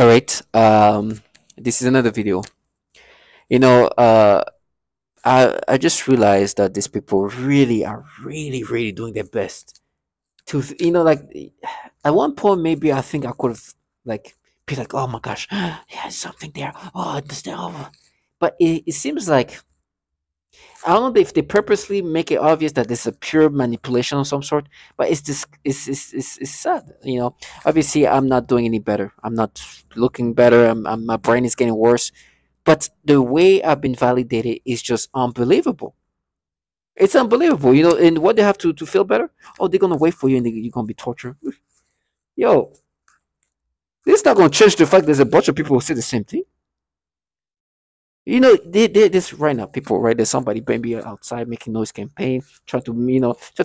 All right. This is another video. You know, uh, I just realized that these people really are really doing their best to like at one point maybe I think I could have like be like, oh my gosh, yeah, something there. Oh, this there. Oh. But it seems like I don't know if they purposely make it obvious that this is a pure manipulation of some sort, but it's just it's sad. Obviously I'm not doing any better. I'm not looking better. My brain is getting worse. But the way I've been validated is just unbelievable. It's unbelievable, and what they have to feel better? Oh, they're gonna wait for you and you're gonna be tortured. Yo, this is not gonna change the fact there's a bunch of people who say the same thing. This right now, people, right? There's somebody maybe outside making noise campaign, try to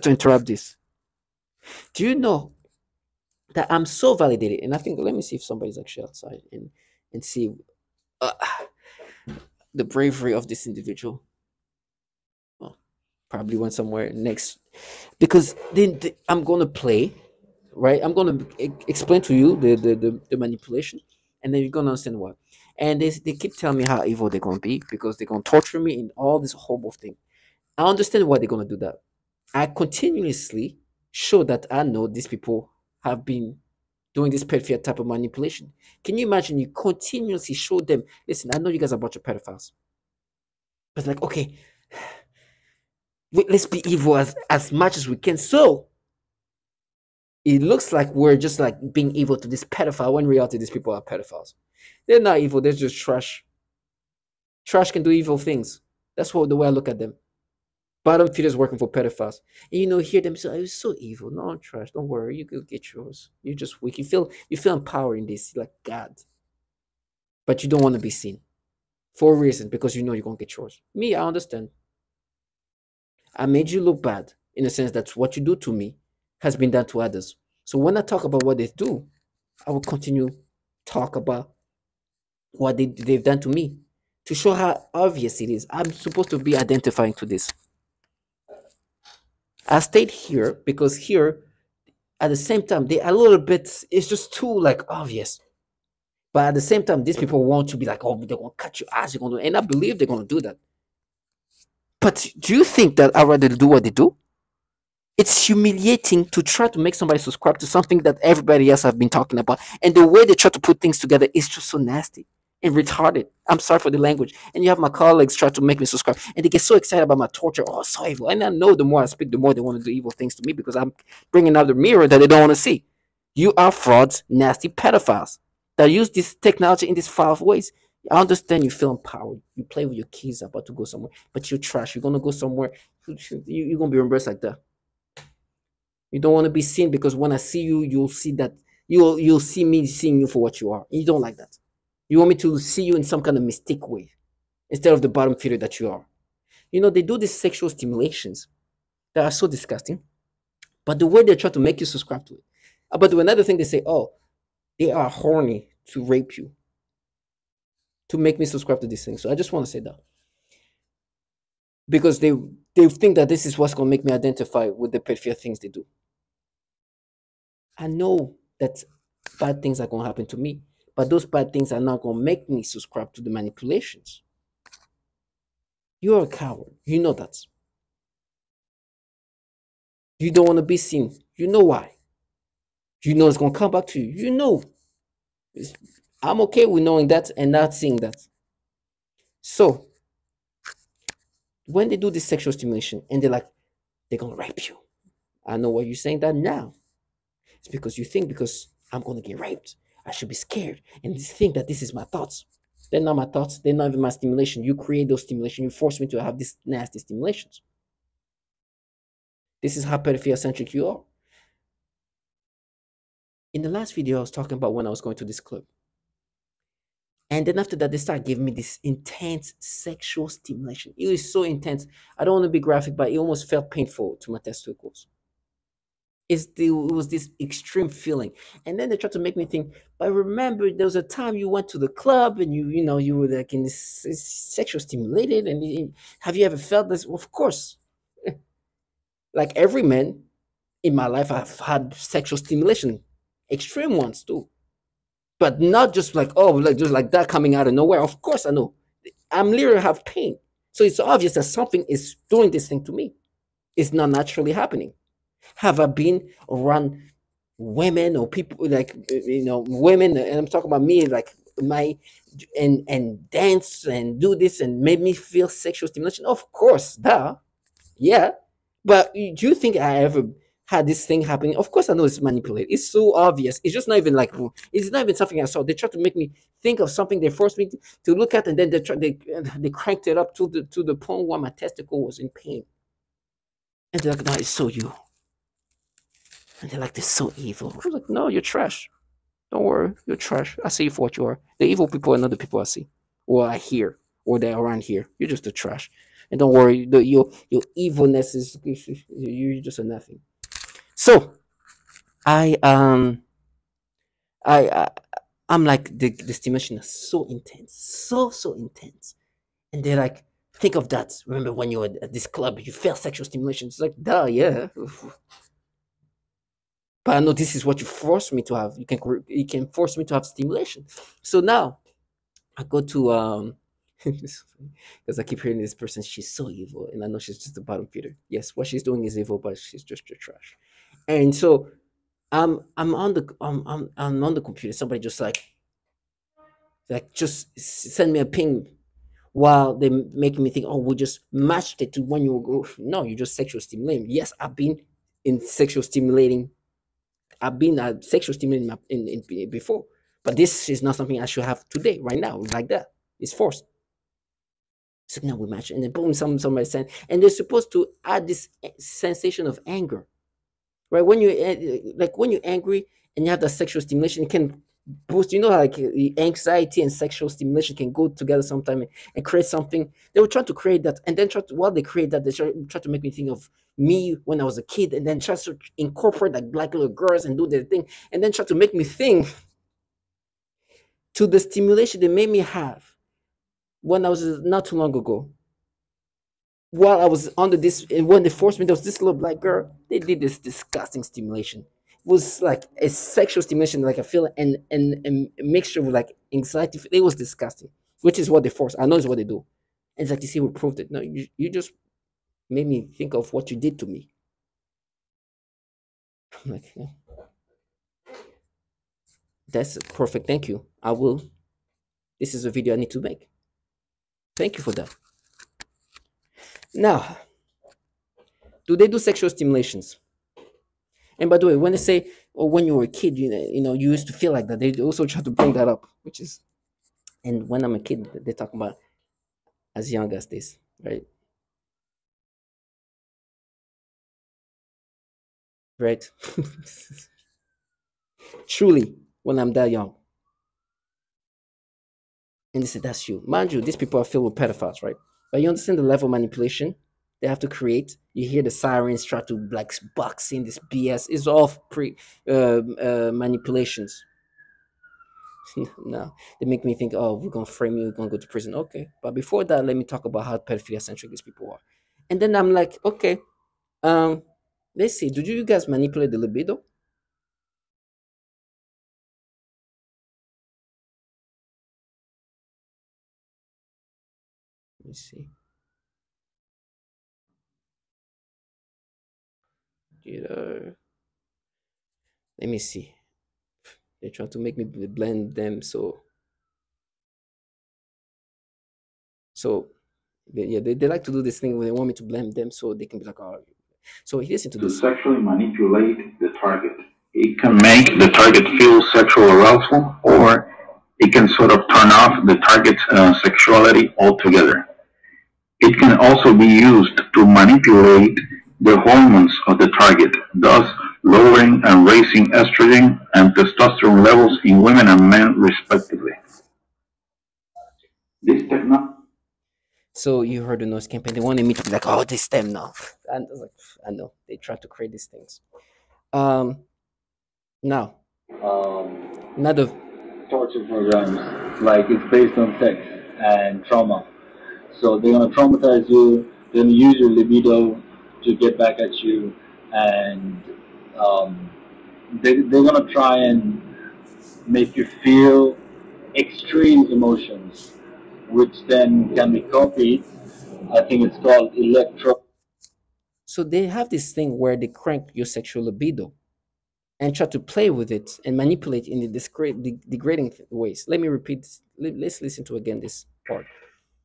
interrupt this. Do you know that I'm so validated? And I think, let me see if somebody's actually outside and see uh, the bravery of this individual. Oh, probably went somewhere next because then I'm gonna play, right? I'm gonna explain to you the manipulation, and then you're gonna understand what. And they keep telling me how evil they're gonna be because they're gonna torture me and all this horrible thing. I understand why they're gonna do that. I continuously show that I know these people have been doing this pedophile type of manipulation. Can you imagine? You continuously show them, listen, I know you guys are a bunch of pedophiles, but it's like, okay, wait, let's be evil as much as we can. So it looks like we're just like being evil to this pedophile when in reality these people are pedophiles. They're not evil, they're just trash. Trash can do evil things. That's what the way I look at them. Bottom feeders working for pedophiles. And hear them say, oh, it's so evil. No, I'm trash. Don't worry, you go get yours. You're just weak. You feel empowered in this, like God. But you don't want to be seen. For a reason, because you know you're gonna get yours. Me, I understand. I made you look bad in the sense that what you do to me has been done to others. So when I talk about what they do, I will continue talk about what they've done to me to show how obvious it is. I'm supposed to be identifying to this. I stayed here because here, at the same time, they a little bit, it's just too like obvious. But at the same time, these people want to be like, oh, they're gonna cut your ass, you're gonna and I believe they're gonna do that. But do you think that I'd rather do what they do? It's humiliating to try to make somebody subscribe to something that everybody else have been talking about. And the way they try to put things together is just so nasty and retarded. I'm sorry for the language. And you have my colleagues try to make me subscribe. And they get so excited about my torture. Oh, so evil. And I know the more I speak, the more they want to do evil things to me because I'm bringing out the mirror that they don't want to see. You are frauds, nasty pedophiles that use this technology in these foul ways. I understand you feel empowered. You play with your kids about to go somewhere, but you're trash. You're going to go somewhere. You're going to be embarrassed like that. You don't want to be seen because when I see you, you'll see that you'll see me seeing you for what you are. You don't like that. You want me to see you in some kind of mistake way instead of the bottom feeder that you are. They do these sexual stimulations that are so disgusting, but the way they try to make you subscribe to it. But another thing they say, oh, they are horny to rape you, to make me subscribe to these things. So I just want to say that because they think that this is what's going to make me identify with the pedophile things they do. I know that bad things are going to happen to me, but those bad things are not going to make me subscribe to the manipulations. You're a coward. You know that. You don't want to be seen. You know why. You know it's going to come back to you. You know. I'm okay with knowing that and not seeing that. So, when they do this sexual stimulation and they're going to rape you. I know why you're saying that now. It's because you think because I'm going to get raped, I should be scared and think that this is my thoughts. They're not my thoughts. They're not even my stimulation. You create those stimulations. You force me to have these nasty stimulations. This is how pedophile centric you are. In the last video, I was talking about when I was going to this club. And then after that, they start giving me this intense sexual stimulation. It was so intense. I don't want to be graphic, but it almost felt painful to my testicles. It was this extreme feeling. And then they tried to make me think, but remember, there was a time you went to the club and you were like in this sexual stimulated. And have you ever felt this? Well, of course. Like every man in my life, I've had sexual stimulation, extreme ones too. but not just like, oh, like just like that coming out of nowhere. Of course I know. I'm literally have pain. So it's obvious that something is doing this thing to me. It's not naturally happening. Have I been around women or people like, women, and I'm talking about me, like my, and dance and do this and made me feel sexual stimulation? Of course, duh. Yeah. But do you think I ever had this thing happening? Of course I know it's manipulated. It's so obvious. It's just not even like, it's not even something I saw. They tried to make me think of something. They forced me to look at, and then they cranked it up to the point where my testicle was in pain. And they're like, no, it's so you. And they're like, this is so evil. I was like, no, you're trash. Don't worry, you're trash. I see you for what you are. The evil people are not the people I see, or I hear, or they're around here. You're just the trash. And don't worry, your evilness is, you're just a nothing. So I I, I I'm like, the stimulation is so intense, so intense, and they're like, think of that. Remember when you were at this club, you felt sexual stimulation? It's like, duh, yeah. But I know this is what you force me to have. You can force me to have stimulation. So now I go to because I keep hearing this person, she's so evil, and I know she's just a bottom feeder. Yes, what she's doing is evil, but she's just your trash. And so I'm on the computer. Somebody just like just send me a ping while they making me think, oh, we just matched it to when you were. No, you just sexual stimulating. Yes, in sexual stimulating I've been sexual stimulating in before, but this is not something I should have today, right now, like that. It's forced. So now we match, and then boom, somebody sent, and they're supposed to add this sensation of anger, right? When you like when you're angry and you have that sexual stimulation, it can boost. You know, how, like anxiety and sexual stimulation can go together sometime and create something. They were trying to create that, and then while they create that, they try to make me think of me when I was a kid, and then try to incorporate like black little girls and do their thing, and then try to make me think to the stimulation they made me have when I was not too long ago. While I was under this, when they forced me, there was this little black girl. They did this disgusting stimulation. It was like a sexual stimulation, like I feel, and a mixture with like anxiety. It was disgusting, which is what they force. I know it's what they do. And it's like, you see, we proved it. No, you just made me think of what you did to me. I'm like, yeah, that's perfect. Thank you. I will. This is a video I need to make. Thank you for that. Now, do they do sexual stimulations? And by the way, when they say, "Oh, when you were a kid, you used to feel like that," they also try to bring that up, which is, and when I'm a kid, they talk about as young as this, right? Right? Truly, when I'm that young, and they say that's you. Mind you, these people are filled with pedophiles, right? But you understand the level of manipulation they have to create. You hear the sirens try to like box in this BS. It's all manipulations. No, they make me think, oh, we're gonna frame you, we're gonna go to prison. Okay, but before that, let me talk about how pedophilia centric these people are. And then I'm like, okay, um, let's see. Did you guys manipulate the libido? Let me see. Let me see. They're trying to make me blend them. So yeah, they like to do this thing where they want me to blend them so they can be like, oh. So listen to this. Sexually manipulate the target. It can make the target feel sexual arousal, or it can sort of turn off the target's sexuality altogether. It can also be used to manipulate the hormones of the target, thus lowering and raising estrogen and testosterone levels in women and men, respectively. This technology. So you heard the noise campaign. They wanted me to be like, oh, this them now. And I was like, I know they try to create these things. Now, another torture programs, like it's based on sex and trauma. So they're gonna traumatize you. They're gonna use your libido to get back at you, and they're gonna try and make you feel extreme emotions, which then can be copied. I think it's called electro. So they have this thing where they crank your sexual libido and try to play with it and manipulate in the degrading ways. Let me repeat. Let's listen to again this part.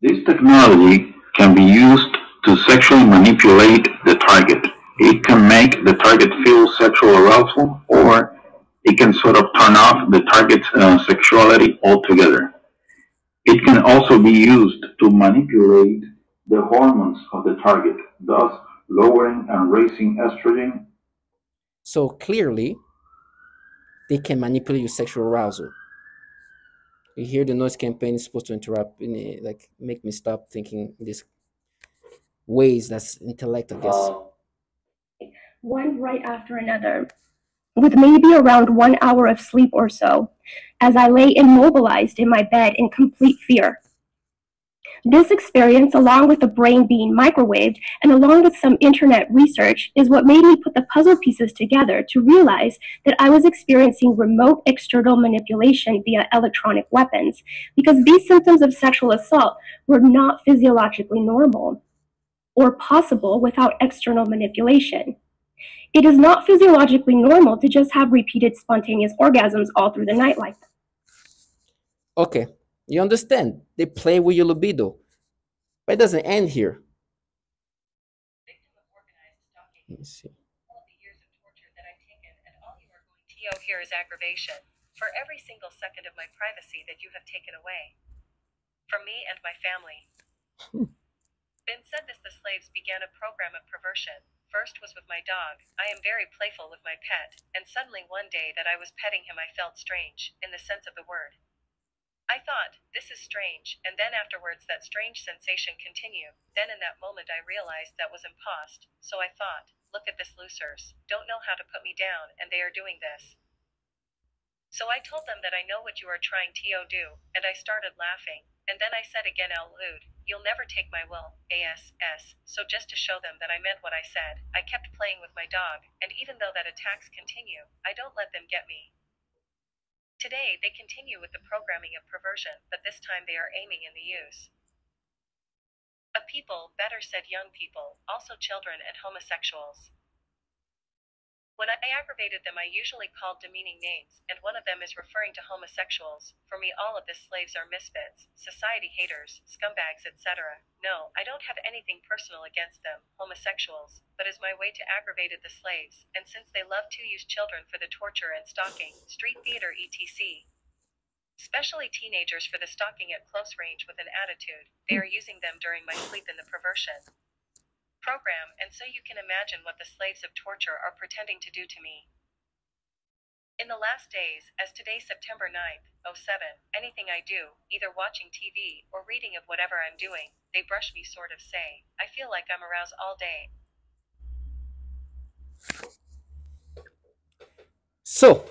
This technology can be used to sexually manipulate the target. It can make the target feel sexual arousal, or it can sort of turn off the target's sexuality altogether. It can also be used to manipulate the hormones of the target, thus lowering and raising estrogen. So clearly, they can manipulate your sexual arousal. You hear the noise campaign is supposed to interrupt, like make me stop thinking in these ways. That's intellect, I guess. One right after another, with maybe around 1 hour of sleep or so, as I lay immobilized in my bed in complete fear. This experience, along with the brain being microwaved and along with some internet research, is what made me put the puzzle pieces together to realize that I was experiencing remote external manipulation via electronic weapons, because these symptoms of sexual assault were not physiologically normal or possible without external manipulation. It is not physiologically normal to just have repeated spontaneous orgasms all through the night like that. Okay, you understand? They play with your libido, but it doesn't end here. Let me see. TO here is aggravation for every single second of my privacy that you have taken away from me and my family. Ben said this the slaves began a program of perversion. First was with my dog. I am very playful with my pet, and suddenly one day that I was petting him I felt strange, in the sense of the word. I thought, this is strange, and then afterwards that strange sensation continued. Then in that moment I realized that was impost, so I thought, look at this losers, don't know how to put me down, and they are doing this. So I told them that I know what you are trying to do, and I started laughing, and then I said again out loud, you'll never take my will, ass. So just to show them that I meant what I said, I kept playing with my dog, and even though that attacks continue, I don't let them get me. Today, they continue with the programming of perversion, but this time they are aiming in the use of people, better said young people, also children and homosexuals. When I aggravated them I usually called demeaning names, and one of them is referring to homosexuals. For me all of the slaves are misfits, society haters, scumbags, etc. No, I don't have anything personal against them, homosexuals, but as my way to aggravate the slaves, and since they love to use children for the torture and stalking, street theater etc. Especially teenagers for the stalking at close range with an attitude, they are using them during my sleep in the perversion program, and so you can imagine what the slaves of torture are pretending to do to me. In the last days, as today September 9th, 07, anything I do, either watching TV or reading of whatever I'm doing, they brush me sort of say, I feel like I'm aroused all day. So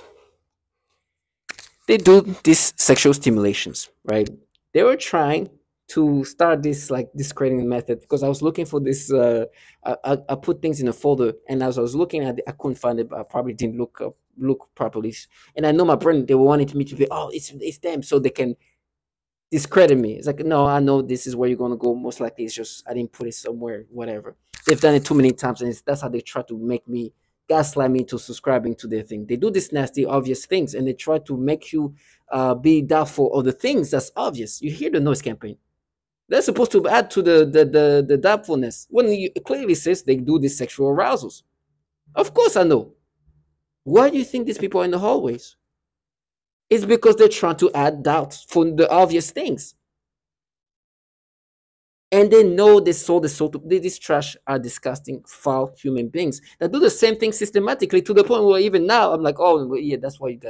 they do these sexual stimulations, right? They were trying to start this like discrediting method because I was looking for this. I put things in a folder, and as I was looking at it, I couldn't find it. I probably didn't look properly, and I know my brain they wanted me to be, oh, it's them, so they can discredit me. It's like, no, I know this is where you're gonna go. Most likely, it's just I didn't put it somewhere. Whatever. They've done it too many times, and that's how they try to make me gaslight me to subscribing to their thing. They do these nasty, obvious things, and they try to make you be doubtful of the things that's obvious. You hear the noise campaign. They're supposed to add to the doubtfulness when it clearly says they do these sexual arousals. Of course, I know. Why do you think these people are in the hallways? It's because they're trying to add doubt for the obvious things. And they know these trash are disgusting, foul human beings that do the same thing systematically to the point where even now I'm like, oh, well, yeah, that's why you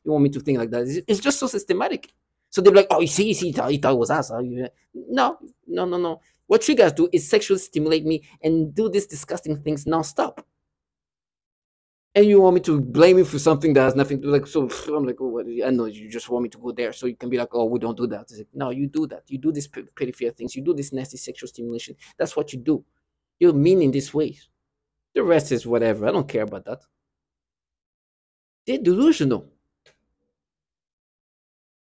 want me to think like that. It's just so systematic. So they're like, oh, you see, he thought it was us. No, no, no, no. What you guys do is sexually stimulate me and do these disgusting things nonstop. And you want me to blame you for something that has nothing to do, like, so I'm like, oh, what, I know you just want me to go there so you can be like, oh, we don't do that. It's like, no, you do that. You do these peripheral things. You do this nasty sexual stimulation. That's what you do. You're mean in this way. The rest is whatever. I don't care about that. They're delusional.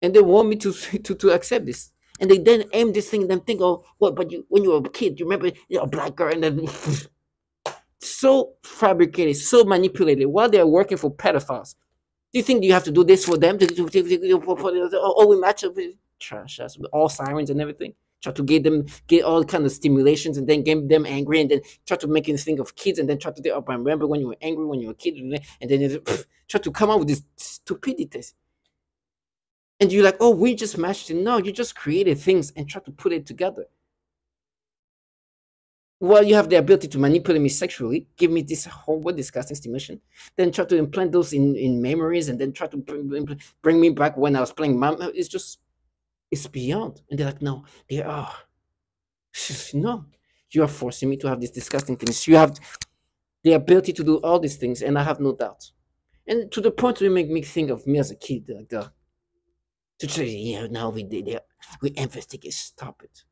and they want me to to accept this. And they then aim this thing and then think, oh, what? But you, when you were a kid, you remember you're a black girl, and then so fabricated, so manipulated while they're working for pedophiles. Do you think you have to do this for them? Oh, we match up with trash ass with all sirens and everything. Try to get them, get all kind of stimulations, and then get them angry, and then try to make you think of kids, and then try to think, oh, I remember when you were angry when you were a kid, and then try to come up with this stupidities. And you're like, oh, we just matched it. No, you just created things and try to put it together. Well, you have the ability to manipulate me sexually, give me this horrible, disgusting stimulation, then try to implant those in memories, and then try to bring me back when I was playing mom. It's just, it's beyond. And they're like, no, they are. No, you are forcing me to have these disgusting things. You have the ability to do all these things, and I have no doubt. And to the point where you make me think of me as a kid, like to say, yeah, now we did it, we investigate. Stop it.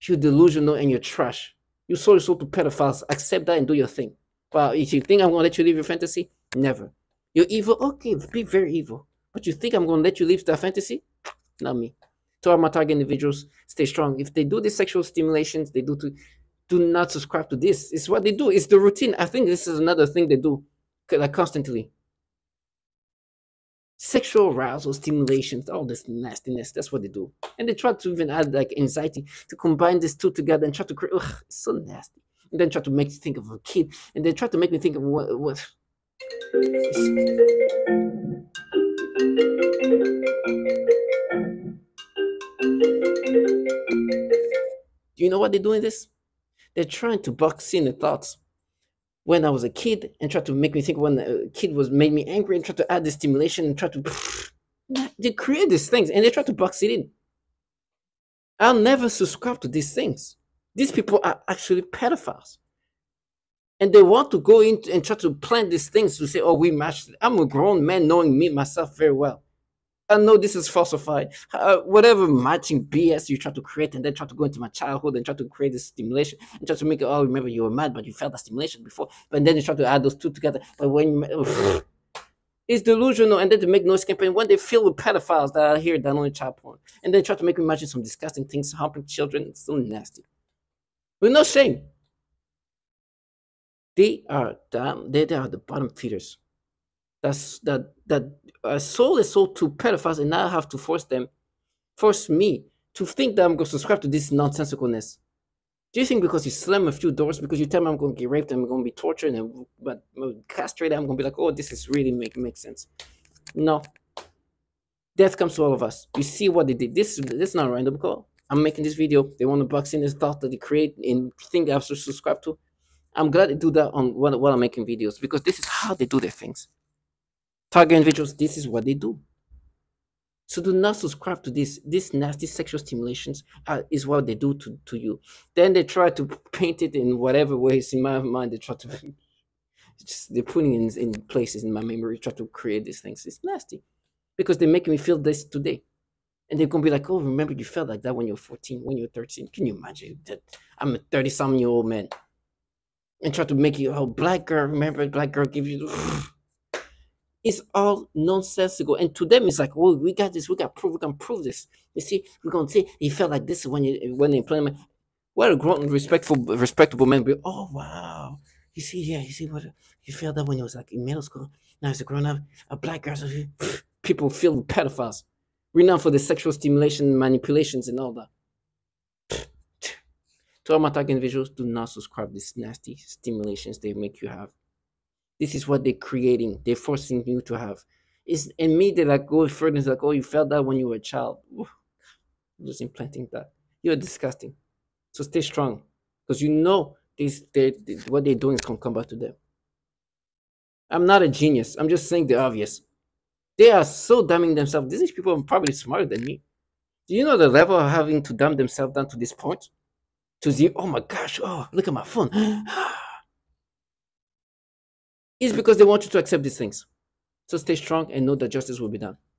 You're delusional and you're trash. You sold your soul to pedophiles. Accept that and do your thing. But if you think I'm gonna let you live your fantasy, never. You're evil, okay, be very evil. But you think I'm gonna let you live that fantasy? Not me. To all my target individuals, stay strong. If they do the sexual stimulations, they do not subscribe to this. It's what they do. It's the routine. I think this is another thing they do, like constantly. Sexual arousal, stimulations, all this nastiness. That's what they do. And they try to even add like anxiety to combine these two together and try to create. Ugh, it's so nasty. And then try to make you think of a kid. And then try to make me think of what. Do you know what they're doing this? They're trying to box in the thoughts when I was a kid and try to make me think when a kid was made me angry and try to add the stimulation and try to they create these things and they try to box it in. I'll never subscribe to these things. These people are actually pedophiles. And they want to go in and try to plant these things to say, oh, we matched. I'm a grown man knowing me myself very well. I know this is falsified. Whatever matching BS you try to create and then try to go into my childhood and try to create this stimulation and try to make it, oh, remember you were mad, but you felt that stimulation before. But then you try to add those two together. But when you, it's delusional. And then to make noise campaign when they fill with pedophiles that are here downloading child porn. And then try to make me imagine some disgusting things, harming children. It's so nasty. With no shame. They are damn, they are the bottom feeders. That sold is sold to pedophiles, and now I have to force me to think that I'm going to subscribe to this nonsensicalness. Do you think because you slam a few doors, because you tell me I'm going to get raped, I'm going to be tortured, and but castrated, I'm going to be like, oh, this is really make sense? No. Death comes to all of us. You see what they did. This is not a random call. I'm making this video. They want to box in this thought that they create and think I have to subscribe to. I'm glad they do that on while I'm making videos because this is how they do their things. Target individuals, this is what they do. So do not subscribe to this. These nasty sexual stimulations is what they do to you. Then they try to paint it in whatever ways. In my mind, they try to they're putting in places in my memory, try to create these things. It's nasty because they're making me feel this today. And they're gonna be like, oh, remember you felt like that when you were 14, when you were 13. Can you imagine that I'm a 30-some-year-old man? And try to make you, oh, black girl, remember black girl give you it's all nonsensical. And to them, it's like, oh, we got this, we can prove this. You see, we're gonna say he felt like this when they implement. What a grown, respectable man be. Oh wow, you see, yeah, you see what he felt that when he was like in middle school. Now he's a grown up, a black girl. So people feel with pedophiles, renowned for the sexual stimulation, manipulations, and all that. To all my target individuals, do not subscribe to these nasty stimulations they make you have. This is what they're creating. They're forcing you to have. It's and me. They like go further. It's like, oh, you felt that when you were a child. Just implanting that. You're disgusting. So stay strong, because you know this. What they're doing is gonna come back to them. I'm not a genius. I'm just saying the obvious. They are so dumbing themselves. These people are probably smarter than me. Do you know the level of having to dumb themselves down to this point? To the oh my gosh, oh look at my phone. It's because they want you to accept these things. So stay strong and know that justice will be done.